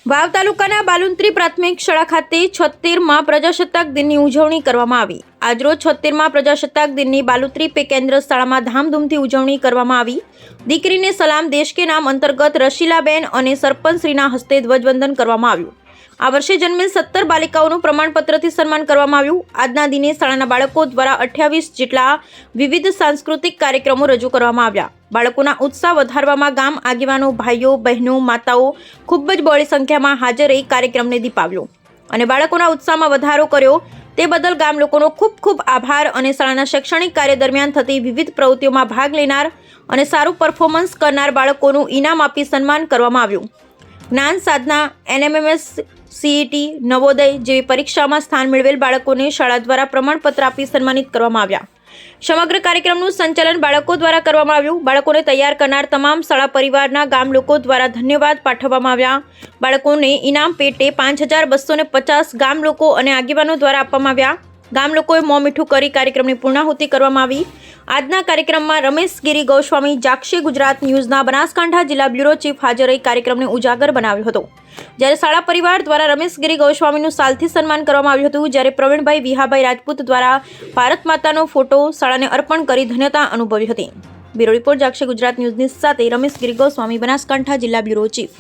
વાવ તાલુકાના બાલુંત્રી પ્રાથમિક શાળા ખાતે 76માં પ્રજાસત્તાક દિનની ઉજવણી કરવામાં આવી। આજરોજ 76માં પ્રજાસત્તાક દિનની બાલુંત્રી કેન્દ્ર શાળામાં ધામધૂમથી ઉજવણી કરવામાં આવી। દીકરીને સલામ દેશ કે નામ અંતર્ગત રશીલાબેન અને સરપંચશ્રીના હસ્તે ધ્વજવંદન કરવામાં આવ્યું। આ વર્ષે જન્મેલ 17 બાલિકાઓનું પ્રમાણપત્રથી સન્માન કરવામાં આવ્યું। આજના દિને શાળાના બાળકો દ્વારા 28 જેટલા વિવિધ સાંસ્કૃતિક કાર્યક્રમો રજૂ કરવામાં આવ્યા। બાળકોના ઉત્સાહ વધારવામાં ગામ આગેવાનો, ભાઈઓ, બહેનો, માતાઓ ખૂબ જ બહોળી સંખ્યામાં હાજર રહી કાર્યક્રમને દીપાવ્યો અને બાળકોના ઉત્સાહમાં વધારો કર્યો। તે બદલ ગામ લોકોનો ખૂબ ખૂબ આભાર અને શાળાના શૈક્ષણિક કાર્ય દરમિયાન થતી વિવિધ પ્રવૃત્તિઓમાં ભાગ લેનાર અને સારું પરફોર્મન્સ કરનાર બાળકોનું ઇનામ આપી સન્માન કરવામાં આવ્યું। જ્ઞાન સાધના, NMMS, CET, નવોદય જેવી પરીક્ષામાં સ્થાન મેળવેલ બાળકોને શાળા દ્વારા પ્રમાણપત્ર આપી સન્માનિત કરવામાં આવ્યા। સમગ્ર કાર્યક્રમનું સંચાલન બાળકો દ્વારા કરવામાં આવ્યું। બાળકોને તૈયાર કરનાર તમામ શાળા પરિવારના ગામ લોકો દ્વારા ધન્યવાદ પાઠવવામાં આવ્યા। બાળકોને ઇનામ પેટે 5250 ગામ લોકો અને આગેવાનો દ્વારા આપવામાં આવ્યા। ગામ લોકોએ મોં મીઠું કરી કાર્યક્રમની પૂર્ણાહુતિ કરવામાં આવી। આજના કાર્યક્રમમાં રમેશ ગિરી ગોસ્વામી, જાક્ષી ગુજરાત ન્યૂઝના બનાસકાંઠા જિલ્લા બ્યુરો ચીફ હાજર રહી કાર્યક્રમને ઉજાગર બનાવ્યો હતો। જ્યારે શાળા પરિવાર દ્વારા રમેશ ગિરી ગોસ્વામીનું સાલથી સન્માન કરવામાં આવ્યું હતું। જ્યારે પ્રવીણભાઈ વિહાભાઈ રાજપૂત દ્વારા ભારત માતાનો ફોટો શાળાને અર્પણ કરી ધન્યતા અનુભવી હતી। બ્યુરો રિપોર્ટ, જાક્ષી ગુજરાત ન્યૂઝની સાથે રમેશ ગિરી ગોસ્વામી, બનાસકાંઠા જિલ્લા બ્યુરો ચીફ।